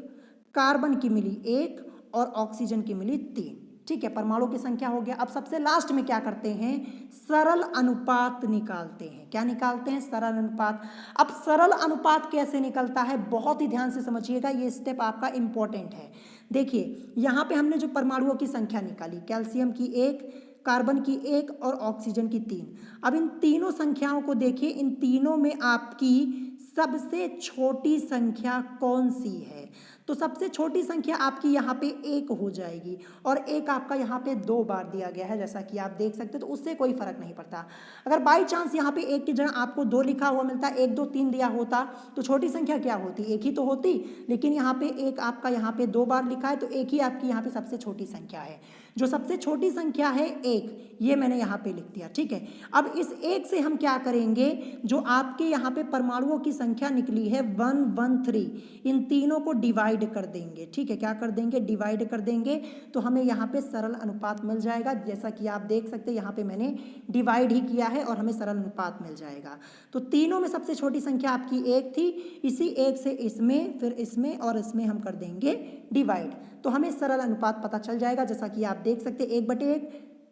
कार्बन की मिली 1 और ऑक्सीजन की मिली 3। ठीक है, परमाणु की संख्या हो गया। अब सबसे लास्ट में क्या करते हैं, सरल अनुपात निकालते हैं। क्या निकालते हैं, सरल अनुपात। अब सरल अनुपात कैसे निकलता है, बहुत ही ध्यान से समझिएगा, ये स्टेप आपका इंपॉर्टेंट है। देखिए यहाँ पे हमने जो परमाणुओं की संख्या निकाली, कैल्शियम की 1, कार्बन की 1 और ऑक्सीजन की 3। अब इन तीनों संख्याओं को देखिए, इन तीनों में आपकी सबसे छोटी संख्या कौन सी है, तो सबसे छोटी संख्या आपकी यहाँ पे 1 हो जाएगी, और 1 आपका यहाँ पे 2 बार दिया गया है जैसा कि आप देख सकते हो, तो उससे कोई फर्क नहीं पड़ता। अगर बाई चांस यहाँ पे 1 की जगह आपको 2 लिखा हुआ मिलता, 1 2 3 दिया होता, तो छोटी संख्या क्या होती, 1 ही तो होती, लेकिन यहाँ पे 1 आपका यहाँ पे 2 बार लिखा है, तो 1 ही आपकी यहाँ पे सबसे छोटी संख्या है। जो सबसे छोटी संख्या है 1, ये मैंने यहाँ पे लिख दिया। ठीक है, अब इस 1 से हम क्या करेंगे, जो आपके यहाँ पे परमाणुओं की संख्या निकली है 1 1 3, इन तीनों को डिवाइड कर देंगे। ठीक है, क्या कर देंगे, डिवाइड कर देंगे, तो हमें यहाँ पे सरल अनुपात मिल जाएगा। जैसा कि आप देख सकते हैं यहाँ पे मैंने डिवाइड ही किया है और हमें सरल अनुपात मिल जाएगा। तो तीनों में सबसे छोटी संख्या आपकी 1 थी, इसी 1 से इसमें, फिर इसमें और इसमें हम कर देंगे डिवाइड, तो हमें सरल अनुपात पता चल जाएगा। जैसा कि आप देख सकते हैं 1/1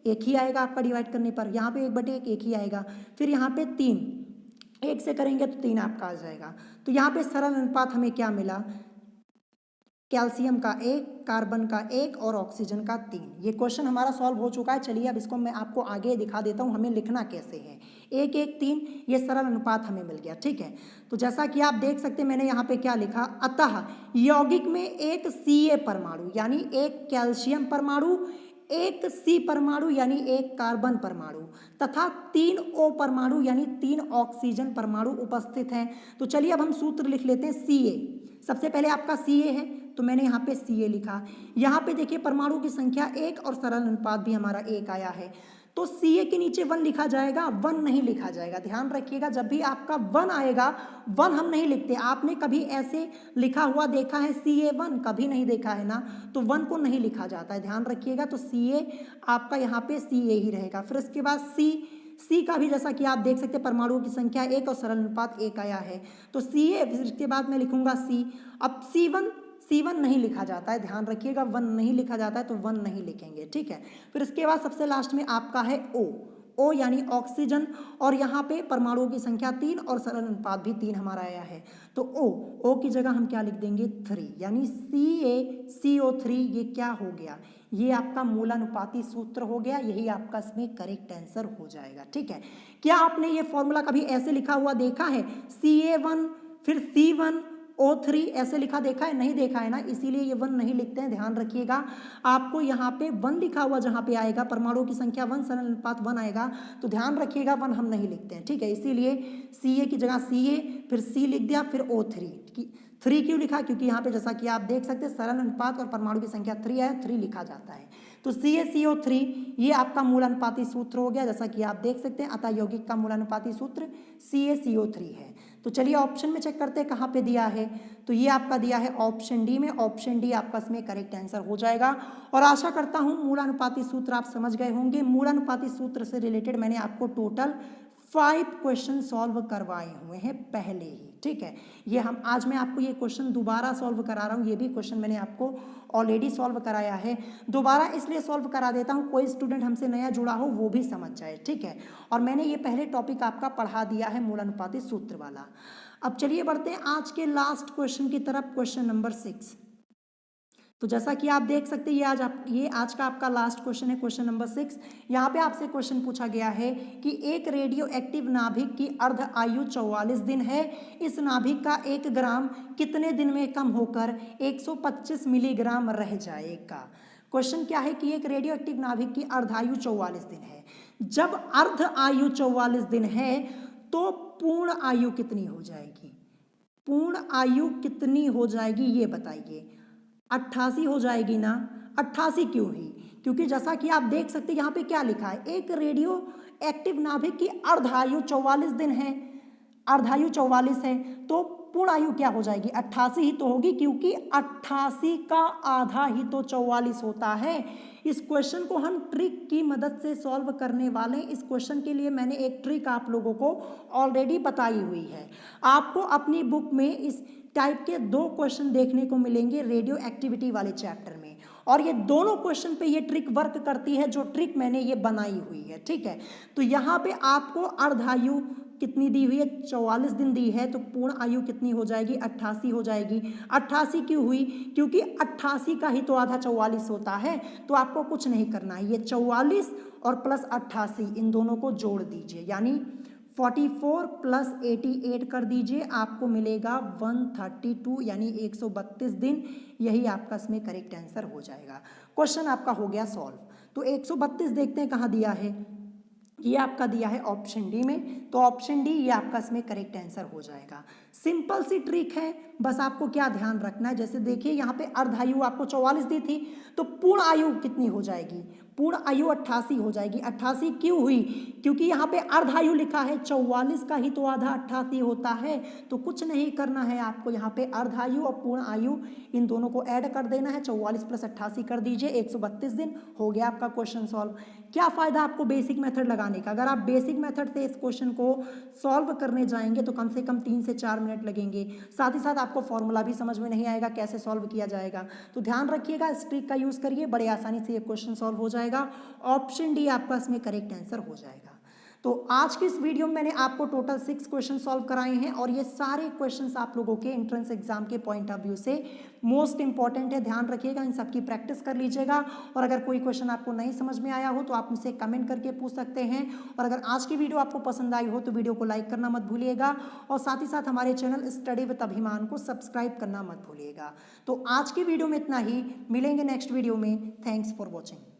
1 ही आएगा आपका डिवाइड करने पर, यहाँ पे 1/1 1 ही आएगा, फिर यहाँ पे 3 1 से करेंगे तो 3 आपका आ जाएगा। तो यहाँ पे सरल अनुपात हमें क्या मिला, कैल्शियम का 1, कार्बन का 1 और ऑक्सीजन का 3। ये क्वेश्चन हमारा सॉल्व हो चुका है। चलिए अब इसको मैं आपको आगे दिखा देता हूँ हमें लिखना कैसे है। 1 1 3 ये सरल अनुपात हमें मिल गया। ठीक है, तो जैसा कि आप देख सकते हैं मैंने यहाँ पे क्या लिखा, अतः यौगिक में एक Ca परमाणु यानी एक कैल्शियम परमाणु, एक C परमाणु यानी एक कार्बन परमाणु तथा 3 O परमाणु यानी 3 ऑक्सीजन परमाणु उपस्थित हैं। तो चलिए अब हम सूत्र लिख लेते हैं। Ca सबसे पहले आपका Ca है, तो मैंने यहाँ पे Ca लिखा। यहाँ पे देखिए परमाणु की संख्या 1 और सरल अनुपात भी हमारा 1 आया है, तो Ca के नीचे 1 लिखा जाएगा, 1 नहीं लिखा जाएगा। ध्यान रखिएगा, जब भी आपका 1 आएगा 1 हम नहीं लिखते। आपने कभी ऐसे लिखा हुआ देखा है Ca1, कभी नहीं देखा है ना, तो 1 को नहीं लिखा जाता है, ध्यान रखिएगा। तो Ca आपका यहाँ पे Ca ही रहेगा। फिर इसके बाद C का भी जैसा कि आप देख सकते हैं परमाणुओं की संख्या 1 और सरल अनुपात 1 आया है, तो Ca, फिर इसके बाद मैं लिखूंगा C। अब C1 नहीं लिखा जाता है, ध्यान रखिएगा, 1 नहीं लिखा जाता है तो 1 नहीं लिखेंगे। ठीक है, फिर इसके बाद सबसे लास्ट में आपका है O यानी ऑक्सीजन, और यहाँ पे परमाणुओं की संख्या 3 और सरल अनुपात भी 3 हमारा आया है, तो O की जगह हम क्या लिख देंगे 3, यानी CaCO3। ये क्या हो गया, ये आपका मूलानुपाती सूत्र हो गया, यही आपका इसमें करेक्ट आंसर हो जाएगा। ठीक है, क्या आपने ये फॉर्मूला कभी ऐसे लिखा हुआ देखा है, Ca1 फिर C1O3 ऐसे लिखा देखा है, नहीं देखा है ना, इसीलिए ये 1 नहीं लिखते हैं। ध्यान रखिएगा, आपको यहाँ पे 1 लिखा हुआ जहाँ पे आएगा परमाणुओं की संख्या 1 सरल अनुपात 1 आएगा, तो ध्यान रखिएगा 1 हम नहीं लिखते हैं। ठीक है, इसीलिए Ca की जगह Ca, फिर C लिख दिया, फिर O3। 3 क्यों लिखा, क्योंकि यहाँ पे जैसा कि आप देख सकते हैं सरल अनुपात और परमाणु की संख्या 3 है, 3 लिखा जाता है। तो CaCO3 ये आपका मूलानुपाती सूत्र हो गया, जैसा कि आप देख सकते हैं। अतः यौगिक का मूलानुपाती सूत्र CaCO3 है। तो चलिए ऑप्शन में चेक करते हैं कहाँ पे दिया है, तो ये आपका दिया है ऑप्शन डी में। ऑप्शन डी आपका इसमें करेक्ट आंसर हो जाएगा। और आशा करता हूँ मूलानुपाती सूत्र आप समझ गए होंगे। मूलानुपाती सूत्र से रिलेटेड मैंने आपको टोटल 5 क्वेश्चन सॉल्व करवाए हुए हैं पहले ही। ठीक है, ये हम आज मैं आपको ये क्वेश्चन दोबारा सॉल्व करा रहा हूँ। ये भी क्वेश्चन मैंने आपको ऑलरेडी सॉल्व कराया है, दोबारा इसलिए सॉल्व करा देता हूँ कोई स्टूडेंट हमसे नया जुड़ा हो वो भी समझ जाए। ठीक है, और मैंने ये पहले टॉपिक आपका पढ़ा दिया है मूलानुपाती सूत्र वाला। अब चलिए बढ़ते हैं आज के लास्ट क्वेश्चन की तरफ, क्वेश्चन नंबर 6। तो जैसा कि आप देख सकते हैं ये आज का आपका लास्ट क्वेश्चन है, क्वेश्चन नंबर 6। यहाँ पे आपसे क्वेश्चन पूछा गया है कि एक रेडियो एक्टिव नाभिक की अर्ध आयु 44 दिन है। इस नाभिक का 1 ग्राम कितने दिन में कम होकर 125 मिलीग्राम रह जाएगा। क्वेश्चन क्या है कि एक रेडियो एक्टिव नाभिक की अर्ध आयु 44 दिन है। जब अर्ध आयु 44 दिन है तो पूर्ण आयु कितनी हो जाएगी, पूर्ण आयु कितनी हो जाएगी ये बताइए। 88 हो जाएगी ना। 88 क्यों ही, क्योंकि जैसा कि आप देख सकते हैं यहाँ पे क्या लिखा है, एक रेडियो एक्टिव नाभिक की अर्धायु 44 दिन है, अर्धायु 44 है, तो पूर्ण आयु क्या हो जाएगी, 88 ही तो होगी, क्योंकि 88 का आधा ही तो 44 होता है। इस क्वेश्चन को हम ट्रिक की मदद से सॉल्व करने वाले हैं। इस क्वेश्चन के लिए मैंने एक ट्रिक आप लोगों को ऑलरेडी बताई हुई है। आपको अपनी बुक में इस टाइप के 2 क्वेश्चन देखने को मिलेंगे रेडियो एक्टिविटी वाले चैप्टर में, और ये दोनों क्वेश्चन पे ये ट्रिक वर्क करती है, जो ट्रिक मैंने ये बनाई हुई है। ठीक है, तो यहाँ पे आपको अर्धायु कितनी दी हुई है, 44 दिन दी है, तो पूर्ण आयु कितनी हो जाएगी, 88 हो जाएगी। 88 क्यों हुई, क्योंकि 88 का ही तो आधा 44 होता है। तो आपको कुछ नहीं करना है, ये 44 और प्लस 88 इन दोनों को जोड़ दीजिए, यानी 44 प्लस 88 कर दीजिए, आपको मिलेगा 132, यानी 132 दिन। यही आपका इसमें करेक्ट आंसर हो जाएगा। क्वेश्चन आपका हो गया सॉल्व। तो 132 देखते हैं कहाँ दिया है, ये आपका दिया है ऑप्शन डी में, तो ऑप्शन डी ये आपका इसमें करेक्ट आंसर हो जाएगा। सिंपल सी ट्रिक है, बस आपको क्या ध्यान रखना है, जैसे देखिए यहाँ पे अर्धायु आपको 44 दी थी, तो पूर्ण आयु कितनी हो जाएगी, पूर्ण आयु 88 हो जाएगी। 88 क्यों हुई, क्योंकि यहाँ पे अर्धायु लिखा है, 44 का ही तो आधा 88 होता है। तो कुछ नहीं करना है आपको, यहाँ पे अर्धायु और पूर्ण आयु इन दोनों को ऐड कर देना है, 44 प्लस 88 कर दीजिए, 132 दिन। हो गया आपका क्वेश्चन सॉल्व। क्या फ़ायदा आपको बेसिक मेथड लगाने का, अगर आप बेसिक मेथड से इस क्वेश्चन को सॉल्व करने जाएंगे तो कम से कम 3 से 4 मिनट लगेंगे। साथ ही साथ आपको फॉर्मूला भी समझ में नहीं आएगा कैसे सॉल्व किया जाएगा। तो ध्यान रखिएगा, इस ट्रिक का यूज़ करिए, बड़े आसानी से ये क्वेश्चन सॉल्व हो जाएगा। ऑप्शन डी आपका इसमें करेक्ट आंसर हो जाएगा। तो आज की इस वीडियो में मैंने आपको टोटल 6 क्वेश्चन सॉल्व कराए हैं, और ये सारे क्वेश्चंस आप लोगों के एंट्रेंस एग्जाम के पॉइंट ऑफ व्यू से मोस्ट इंपॉर्टेंट है। ध्यान रखिएगा, इन सब की प्रैक्टिस कर लीजिएगा, और अगर कोई क्वेश्चन आपको नहीं समझ में आया हो तो आप मुझसे कमेंट करके पूछ सकते हैं। और अगर आज की वीडियो आपको पसंद आई हो तो वीडियो को लाइक करना मत भूलिएगा, और साथ ही साथ हमारे चैनल स्टडी विद अभिमान को सब्सक्राइब करना मत भूलिएगा। तो आज की वीडियो में इतना ही, मिलेंगे नेक्स्ट वीडियो में। Thanks for watching.